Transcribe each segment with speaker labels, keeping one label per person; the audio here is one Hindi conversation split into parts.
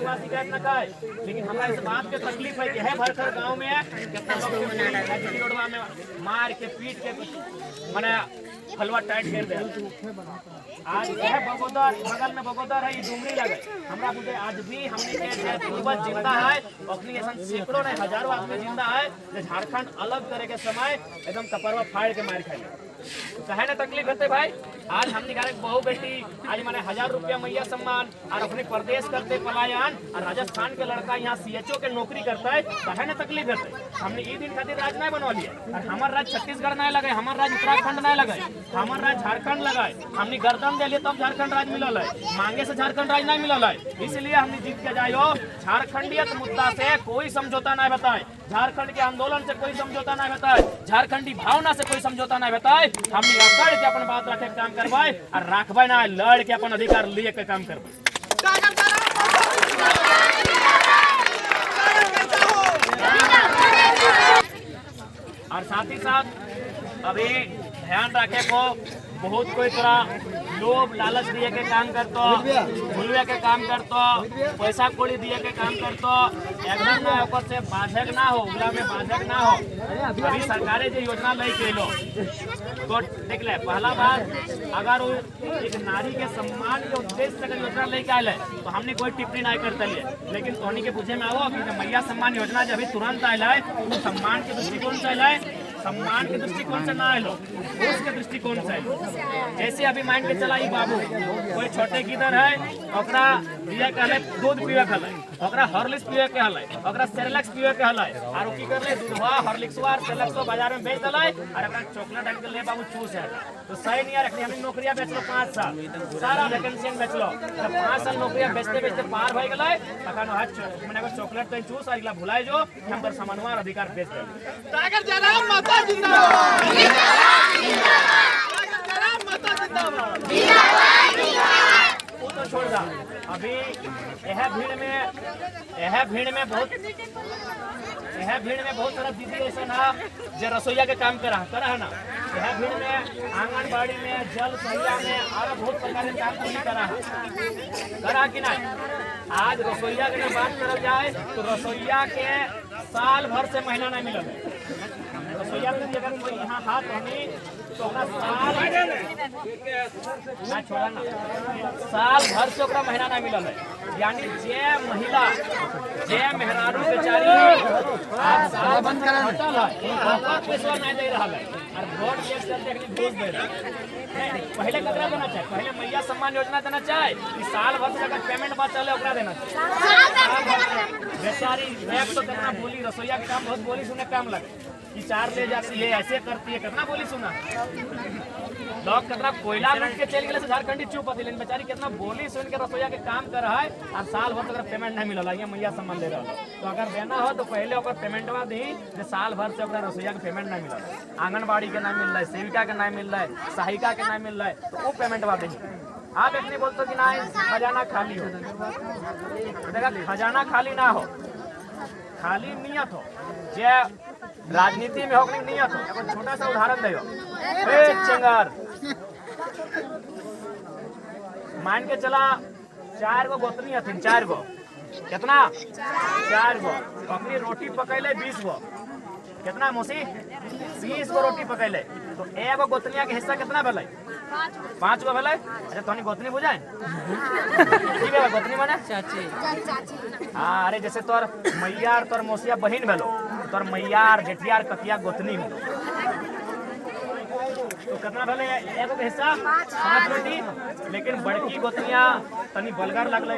Speaker 1: बात शिकायत न खाए, लेकिन हमारा इस बात के तकलीफ है कि है भरखर गांव में कितना लोग रोडवा में मार के पीट के मैंने हलवा टाइट कर दे। आज यह बगोदर बगल में बगोदर है, ये डुमरी लगे हमरा बुझे आज भी हमने के पूर्वज जिंदा है, अपनी ऐसा सैकड़ों नहीं हजारों आदमी जिंदा है जो झारखंड अलग करे के समय एकदम कपरवा फाड़ के मार खाए। कहे ना तकलीफ होते भाई। आज हमने घर बहु बेटी आज मैंने 1000 रुपया मैया सम्मान और अपने प्रदेश करते पलायन और राजस्थान के लड़का यहाँ CHO के नौकरी करता है। कहे ना तकलीफ होते हमने ई दिन खातिर राज नहीं बनवा लिया और हमारा राज्य छत्तीसगढ़ नहीं लगे, हमारा राज्य उत्तराखंड नहीं लगे, हमारा राज्य झारखंड लगाए। हमने गर्दन दे लिए तब झारखंड राज्य मिलल है, मांगे से झारखंड राज्य नहीं मिलल है। इसलिए हमने जीत के जायो। झारखंडियत मुद्दा से कोई समझौता नहीं बताए, झारखंड के आंदोलन से कोई समझौता नहीं बताए, झारखंडी भावना से कोई समझौता नहीं बताए। हमने अकड़ के अपन बात रखे काम करवाए और राखबे ना, लड़ के अपन अधिकार लिए के काम करवाए। और साथ ही साथ अभी ध्यान रखे को बहुत कोई तरह लोभ लालच दिए के काम करतो, भूलवे के काम करतो, पैसा कौड़ी दिए के काम करतो, एकदम ना ऊपर से बाधक ना हो, उगला में बाधक ना हो। अभी सरकारें जो योजना लाई के लो तो देख ले, पहला बार अगर वो एक नारी के सम्मान के उद्देश्य से अगर योजना लेके आए तो हमने कोई टिप्पणी नहीं करते लिए, लेकिन तोहनी के पूछे में आओ कि मैया सम्मान योजना जब तुरंत आयल है तो सम्मान के दृष्टिकोण से आयल है, सम्मान के दृष्टिकोण से ना आए उसके दृष्टिकोण से। जैसे अभी मान के चला बाबू कोई छोटे किधर है ओकरा दिया कहले दूध पीवे कहले, ओकरा हॉर्लिक्स पीवे कहले, ओकरा सेरेलैक्स पीवे कहले और की करले दूधवा हॉर्लिक्सवा सेरेलैक्स बाजार में बेच दलाई और ओकरा चॉकलेट डाल के ले बाबू चूस है। तो सही नहीं रखनी, हमने नौकरियां बेच लो 5 साल, सारा वैकेंसी बेच लो, तो 5 साल नौकरियां बेचते बेचते पार हो गए। अखन मैंने को चॉकलेट तो चूस और भुलाए जो हम पर सामानवार अधिकार बेच दे। टाइगर जनाब माता जिंदाबाद, जनाब माता जिंदाबाद, वो तो छोड़ दा। अभी यह भीड़ में बहुत सारा दीदी ऐसा ना जो रसोईया के काम करा है ना, यह भीड़ में आंगनबाड़ी में जल सहिया में और बहुत प्रकार के काम करा कि नहीं। आज रसोईया के बात करल जाए तो रसोईया के साल भर से महीना नहीं मिलल है। रसोईया के अगर कोई यहाँ हाथ होनी तो साल भर से ओकरा महीना नहीं मिलल है। यानी जे महिला जे मेहरारू बेचारी साल भर पैसा नहीं दे रहा है और वोट देश करते घूस दे रहा है। पहले कतरा देना चाहिए, पहले मैया सम्मान योजना देना चाहिए कि साल भर से अगर पेमेंट बात चले ओकरा देना चाहिए। बेचारी तो कितना बोली रसोईया के काम बहुत बोली सुने काम लगे कि 4 ले जाती है ऐसे करती है, कितना बोली सुना लोग कितना कोयला लूट के चल गए से झारखंडी चुप होती, लेकिन बेचारी कितना बोली सुन के रसोईया के काम कर रहा है और साल भर तक पेमेंट नहीं मिलल है। मैया सम्मान दे रहा है तो अगर देना हो तो पहले ओकर पेमेंटवा दी जो साल भर से ओकरा रसोईया के पेमेंट नहीं मिलल, आंगनबाड़ी के नहीं मिल रहा है, सेविका के नहीं मिल रहा है, सहायिका के नहीं मिल रहा है, तो वो पेमेंटवा दी। आप इतनी बोलते कि ना खजाना खाली हो, देखा खजाना खाली ना हो, खाली नियत हो। जे राजनीति में होकर नियत हो। एक छोटा सा उदाहरण दे चंगार मान के चला 4 गो गोतनी हथिन, 4 गो कितना 4 गो अपनी रोटी पकैले 20 गो, कितना मौसी 20 गो रोटी पकैले तो एगो गोतनिया के हिस्सा कितना भेलै 5 गो भेलै। अच्छा तोनी गोतनी बुझाए की भेलै गोतनी माने चाची। हाँ अरे जैसे तोर मैया और तोर मौसिया बहन भेलो, तोर मैया और जेठिया और कतिया गोतनी हो तो कितना भेले एगो के हिस्सा 5 रोटी। लेकिन बड़की गोतनिया तनी बलगर लगले,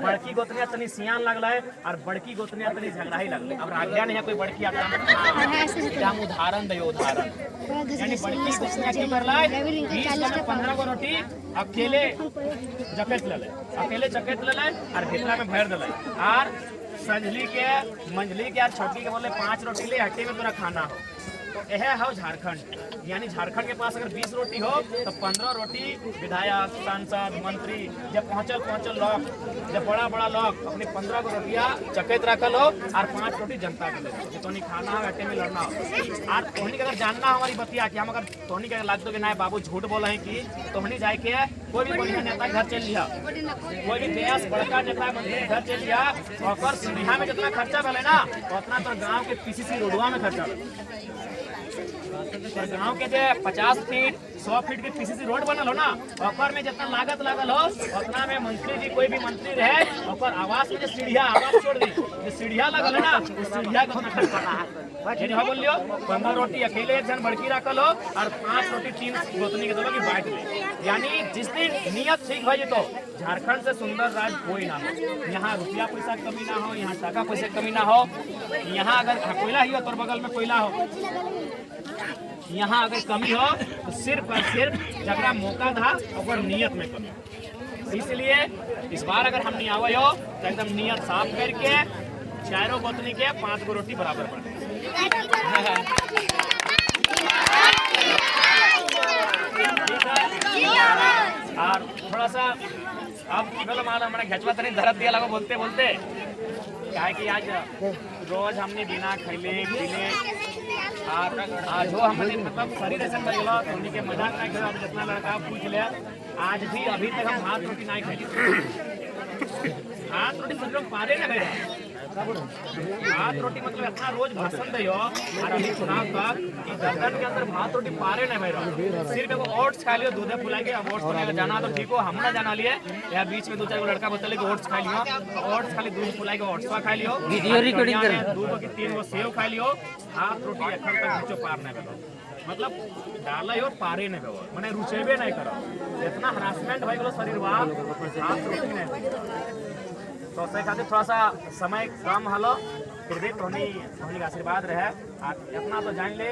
Speaker 1: बड़की गोतनिया तनी सियान लगले और बड़की गोतनिया तनी झगड़ाही लगले। अब आज्ञा नहीं है कोई बड़की हम उदाहरण दे, उदाहरण यानी बड़की गोतनिया की करलाई 15 गो रोटी अकेले जकेत ले, अकेले जकेत ले और भितरा में भर दिले और संजली के मंजली के छोटी के बोले 5 रोटी ले हट्टी में तोरा खाना हो तो यह है झारखंड। यानी झारखंड के पास अगर 20 रोटी हो तो 15 रोटी विधायक, सांसद, मंत्री जब पहुंचल लोग, जब बड़ा लोग अपनी 15 को रोटियां चकैत रखल हो और 5 रोटी जनता के दे तो नहीं खाना हो, अट्टे में लड़ना हो। और तोहनी अगर जानना हमारी बतिया कि हम अगर तोहनी के लग दो कि ना बाबू झूठ बोला है कि तोहनी जाए के कोई भी बढ़िया नेता घर चल लिया, कोई भी देश बड़का नेता मंत्री घर चल लिया और सीढ़िया में जितना खर्चा भले ना उतना तो गाँव के पीसीसी रोडवा में खर्चा तो गाँव के जो 50 फीट 100 फीट के पीसीसी रोड बनल हो ना और में जितना लागत लागल हो उतना में मंत्री जी कोई भी मंत्री रहे और आवास में जो सीढ़िया आवास छोड़ दी जो सीढ़िया लगल है ना उस सीढ़िया का उतना खर्चा बोल लियो 15 रोटी अकेले एक जन बड़की रखल हो और 5 रोटी 3 गोतनी के दोनों की बांट ले। यानी जिस दिन नियत ठीक भई तो झारखंड से सुंदर राज्य कोई ना हो। यहाँ रुपया पैसा कमी ना हो, यहाँ टका पैसा कमी ना हो। यहाँ अगर कोयला ही हो तो बगल में कोयला हो, यहाँ अगर कमी हो तो सिर्फ और सिर्फ जगह मौका था और नियत में कमी। इसलिए इस बार अगर हम नहीं आवे हो तो एकदम नियत साफ करके चारों गोतनी के 5 गो रोटी बराबर पड़े। और थोड़ा सा अब हमारा घेचवा तनी धरत दिया लगा बोलते बोलते क्या है कि आज रोज हमने बिना खैले पीले आज हो हमने मतलब शरीर ऐसा लगेगा तो के मजाक नहीं करो। जितना लड़का पूछ ले आज भी अभी तक हम हाथ रोटी नहीं खाई, हाथ रोटी सब लोग पारे ना गए। हाथ रोटी मतलब इतना रोज भाषण दे और अभी चुनाव तक दर्जन के अंदर भात रोटी पारे नहीं भैया। सिर्फ एगो ओट्स खा लियो दूधे फुला के। अब ओट्स को जाना तो ठीक हो, हम ना जाना लिए या बीच में 2-4 लड़का बतले कि ओट्स खा लियो, ओट्स खाली दूध फुला के ओट्सवा खा लियो, 2 की 3 गो सेव खा लियो। हाथ रोटी अखन तक नीचो पार नहीं करो, मतलब डाला हो पारे नहीं करो, मैंने रुचेबे नहीं करो। इतना हरासमेंट भाई बोलो शरीर हाथ रोटी नहीं तो उससे खातिर थोड़ा सा समय कम हलो फिर भी तोहनी का आशीर्वाद रहे। इतना तो जान ले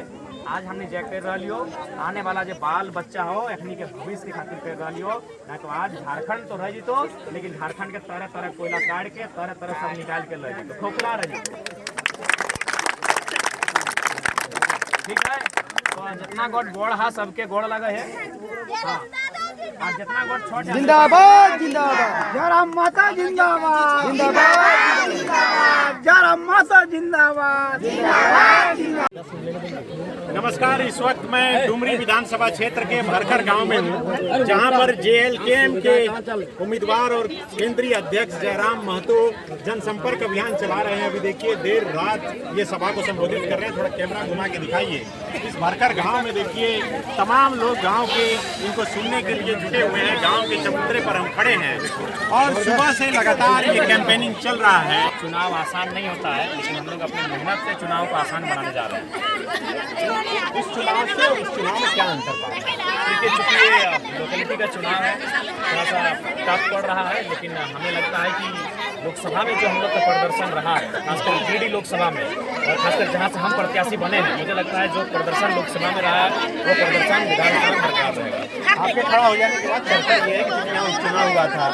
Speaker 1: आज हमने जय कर रहा लियो, आने वाला जो बाल बच्चा हो अखनी के भविष्य के खातिर कर रहा लियो। नहीं तो आज झारखंड तो रह जीतो लेकिन झारखंड के तरह तरह कोयला काट के तरह तरह सब निकाल के ले जीतो, खोखला रह जीतो। ठीक है, तो जितना गोड़ गोड़ हा सबके गोड़ लगा है। हाँ, जितना गोड़ छोड़
Speaker 2: जिंदाबाद जिंदाबाद जय राम माता जिंदाबाद जिंदाबाद जिंदाबाद जय राम माता जिंदाबाद जिंदाबाद।
Speaker 3: नमस्कार, इस वक्त मैं डुमरी विधानसभा क्षेत्र के भरखर गांव में हूं, जहां पर जेएलकेएम के उम्मीदवार और केंद्रीय अध्यक्ष जयराम महतो जनसंपर्क अभियान चला रहे हैं। अभी देखिए देर रात ये सभा को संबोधित कर रहे हैं। थोड़ा कैमरा घुमा के दिखाइए। इस भरखर गांव में देखिए तमाम लोग गांव के इनको सुनने के लिए जुटे हुए हैं। गांव के चबूतरे पर हम खड़े हैं और सुबह से लगातार ये कैंपेनिंग चल रहा है।
Speaker 1: चुनाव आसान नहीं होता है लेकिन हम लोग अपनी मेहनत से चुनाव को आसान बनाने जा रहे हैं।
Speaker 3: इस चुनाव से उस चुनाव में क्या अंतर पड़ा?
Speaker 1: क्योंकि चूंकि लोकेलिटी का चुनाव है थोड़ा सा टफ पड़ रहा है, लेकिन हमें लगता है कि लोकसभा में जो हम लोग का प्रदर्शन रहा है खासकर गिरिडीह लोकसभा में और खासकर जहां से हम प्रत्याशी बने हैं, मुझे लगता है जो प्रदर्शन लोकसभा में रहा है वो प्रदर्शन विधानसभा में बरकरार रहेगा।
Speaker 3: आपके खड़ा हो जाने के बाद चर्चा ये है कि यहाँ चुनाव हुआ था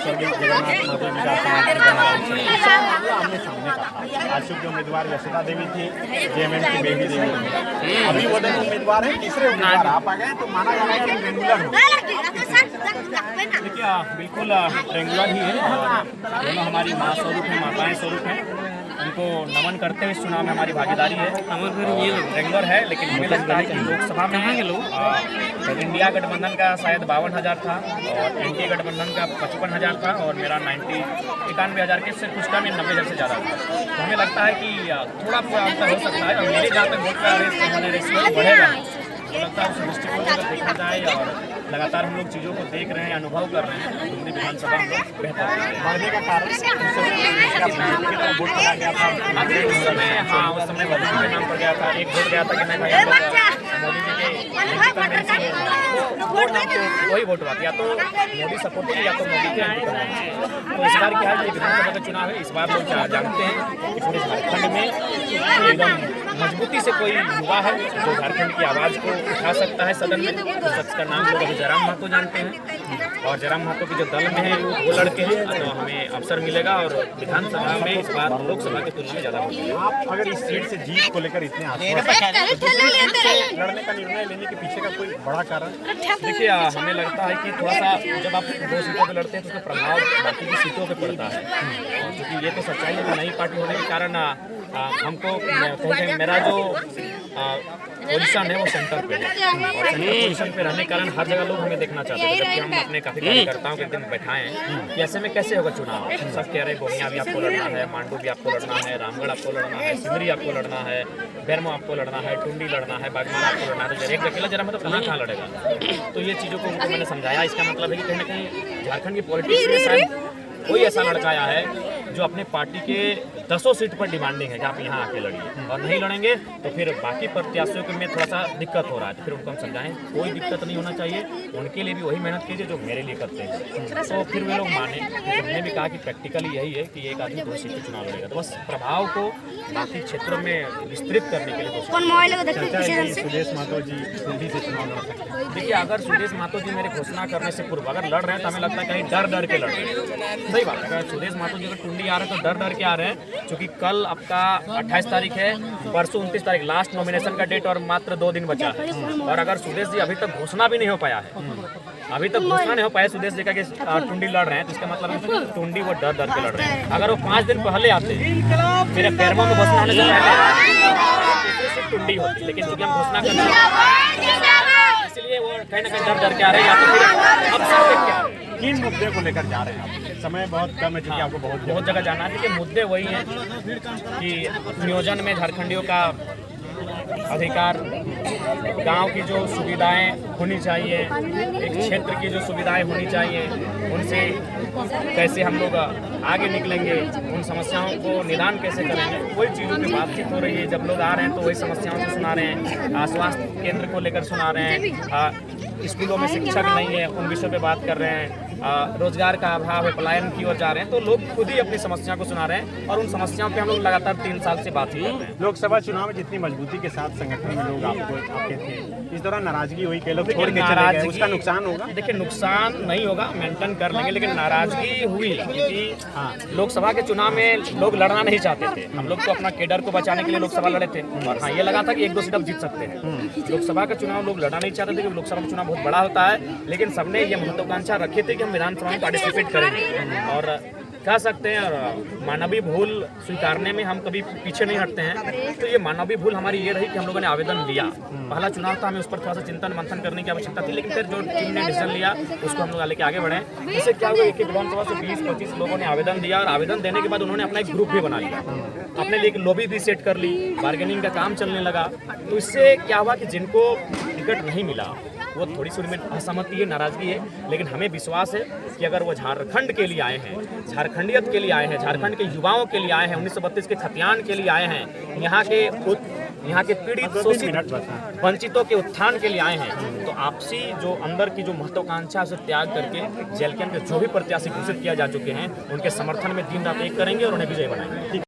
Speaker 3: स्वर्गीय जगन्नाथ महतो विकास आमने सामने का था। आज के उम्मीदवार यशोदा देवी थी, जेएमएम की बेबी देवी थी। अभी वो दोनों उम्मीदवार हैं, तीसरे उम्मीदवार आप आ गए तो माना जा रहा है कि रेगुलर हो।
Speaker 1: देखिए बिल्कुल रेगुलर ही है, दोनों हमारी माँ स्वरूप है, माताएं स्वरूप हैं। उनको नमन करते हुए इस चुनाव में हमारी भागीदारी है। ये रेगुलर है लेकिन हमें लगता है कि लोकसभा में इंडिया गठबंधन का शायद 52,000 था और एनडीए गठबंधन का 55,000 था और मेरा 91,000 के सिर्फ कुछ कम 90,000 से ज़्यादा था। तो हमें लगता है कि थोड़ा थोड़ा अंतर हो सकता है और मेरे जहाँ तक वोट का रेशियो बढ़ेगा तो लगता है उस दृष्टिकोण से देखा जाए और लगातार हम लोग चीज़ों को देख रहे हैं, अनुभव कर रहे हैं। डुमरी विधानसभा हम लोग बेहतर
Speaker 3: बढ़ने का कारण
Speaker 1: उस समय हाँ उस समय मोदी जी के नाम पर गया था, एक वोट गया था कि मैं भाई मोदी जी के वही वोट हुआ या तो मोदी सपोर्ट या तो मोदी के एंटी। तो इस बार क्या है, ये विधानसभा का चुनाव है। इस बार लोग जानते हैं कि पूरे झारखंड में एकदम मजबूती से कोई युवा है जो झारखंड की आवाज़ को उठा सकता है सदन में। तो शख्स का नाम लोग अभी जयराम महतो जानते हैं। और जयराम महतो की जो दल में है वो लड़के हैं, तो हमें अवसर मिलेगा और विधानसभा में इस बार लोकसभा की तुलना में ज़्यादा वोट मिलेगा।
Speaker 3: आप अगर इस सीट से जीत को लेकर इतने आश्वस्त हैं, तो दूसरी सीट से लड़ने का निर्णय लेने के पीछे का कोई बड़ा कारण?
Speaker 1: देखिए हमें लगता है कि थोड़ा सा जब आप 2 सीटों पे लड़ते हैं तो उसका प्रभाव बाकी की सीटों पे पड़ता है, क्योंकि ये तो सच्चाई है कि नई पार्टी होने के कारण हमको कहीं मेरा जो पोजीशन है वो सेंटर पे है और सेंटर पोजीशन पे रहने के कारण हर जगह लोग हमें देखना चाहते हैं, जबकि हम अपने काफ़ी कार्यकर्ताओं के दिन बैठाए हैं कि ऐसे में कैसे होगा चुनाव। सब कह रहे हैं गोमिया भी आपको लड़ना है, मांडू भी आपको लड़ना है, रामगढ़ आपको लड़ना है, सिमरी आपको लड़ना है, बेरमो आपको लड़ना है, टुंडी लड़ना है, बागमारा आपको लड़ना है, तो एक अकेला जरा मतलब कहाँ लड़ेगा। तो ये चीज़ों को उनको मैंने समझाया। इसका मतलब है कि कहीं ना कहीं झारखंड की पॉलिटिक्स में शायद कोई ऐसा लड़का आया है जो अपने पार्टी के 10 सीट पर डिमांडिंग है कि आप यहाँ आके लड़िए, और नहीं लड़ेंगे तो फिर बाकी प्रत्याशियों के में थोड़ा सा दिक्कत हो रहा है, तो फिर उनको हम समझाएं कोई दिक्कत नहीं होना चाहिए, उनके लिए भी वही मेहनत कीजिए जो मेरे लिए करते हैं। तो फिर वे लोग माने। तो हमने भी कहा कि प्रैक्टिकली यही है कि एक आदमी 2 सीट पर चुनाव लड़ेगा, तो बस प्रभाव को बाकी क्षेत्रों में विस्तृत करने के लिए
Speaker 3: सुदेश महतो जी टुंडी से चुनाव लड़ सकते हैं।
Speaker 1: देखिए अगर सुदेश महतो जी मेरे घोषणा करने से पूर्व अगर लड़ रहे हैं तो हमें लगता है कहीं डर के लड़ रहे हैं। सही बात है, अगर सुदेश महतो जी अगर टुंडी आ रहे हैं तो डर के आ रहे हैं, क्योंकि कल आपका 28 तारीख है, परसों 29 तारीख लास्ट नॉमिनेशन का डेट और मात्र 2 दिन बचा है। और अगर सुदेश जी अभी तक घोषणा भी नहीं हो पाया है, अभी तक घोषणा नहीं हो पाया सुदेश जी का कि टुंडी लड़ रहे हैं, तो इसका मतलब है टुंडी वो डर के लड़ रहे हैं। अगर वो 5 दिन पहले आते मेरे पैरमा में घोषणा होने से पहले टुंडी होती, लेकिन चूंकि हम घोषणा कर इसलिए वो कहीं ना कहीं डर के आ रहे हैं, या तो फिर अवसर देख के आ रहे हैं।
Speaker 3: किन मुद्दे को लेकर जा रहे हैं आप? समय बहुत कम है, क्योंकि आपको बहुत
Speaker 1: जगह जाना है। देखिए मुद्दे वही हैं कि नियोजन में झारखंडियों का अधिकार, गांव की जो सुविधाएं होनी चाहिए, एक क्षेत्र की जो सुविधाएं होनी चाहिए, उनसे कैसे हम लोग आगे निकलेंगे, उन समस्याओं को निदान कैसे करेंगे, वही चीज़ों की बातचीत हो रही है। जब लोग आ रहे हैं तो वही समस्याओं को सुना रहे हैं, स्वास्थ्य केंद्र को लेकर सुना रहे हैं, स्कूलों में शिक्षक नहीं है उन विषयों पे बात कर रहे हैं, रोजगार का अभाव है, पलायन की ओर जा रहे हैं, तो लोग खुद ही अपनी समस्याओं को सुना रहे हैं और उन समस्याओं पे हम लोग लगातार 3 साल से बात ही कर रहे हैं।
Speaker 3: लोकसभा चुनाव में जितनी मजबूती के साथ संगठन में लोग आपके थे, इस दौरान नाराजगी हुई, कई लोग छोड़ के चले गए, उसका नुकसान होगा?
Speaker 1: देखिए नुकसान नहीं होगा, मेंटेन कर लेंगे, लेकिन नाराजगी हुई क्योंकि लोकसभा के चुनाव में लोग लड़ना नहीं चाहते थे। हम लोग तो अपना केडर को बचाने के लिए लोकसभा लड़े थे, और हाँ ये लगा था कि 1-2 सीट अब जीत सकते हैं। लोकसभा का चुनाव लोग लड़ना नहीं चाहते थे क्योंकि लोकसभा का चुनाव बहुत बड़ा होता है, लेकिन सबने ये महत्वाकांक्षा रखी थी कि हम विधानसभा में पार्टिसिपेट करेंगे। और कह सकते हैं और मानवीय भूल स्वीकारने में हम कभी पीछे नहीं हटते हैं, तो ये मानवीय भूल हमारी ये रही कि हम लोगों ने आवेदन दिया। पहला चुनाव था, हमें उस पर थोड़ा सा चिंतन मंथन करने की आवश्यकता थी, लेकिन फिर जो टीम ने डिसीजन लिया उसको हम लोग लेके आगे बढ़े। इससे क्या हुआ, एक विधानसभा से 20-25 लोगों ने आवेदन दिया, और आवेदन देने के बाद उन्होंने अपना एक ग्रुप भी बना लिया, अपने लिए एक लॉबी भी सेट कर ली, बार्गेनिंग का काम चलने लगा। तो इससे क्या हुआ कि जिनको टिकट नहीं मिला वो थोड़ी सी उनमें असहमति है, नाराजगी है, लेकिन हमें विश्वास है कि अगर वो झारखंड के लिए आए हैं, झारखंडियत के लिए आए हैं, झारखंड के युवाओं के लिए आए हैं, 1932 के खतियान के लिए आए हैं, यहाँ के पीड़ित शोषित वंचितों के उत्थान के लिए आए हैं, तो आपसी जो अंदर की जो महत्वाकांक्षा से त्याग करके जेल के अंदर जो भी प्रत्याशी घोषित किया जा चुके हैं उनके समर्थन में दिन रात एक करेंगे और उन्हें विजय बनाएंगे।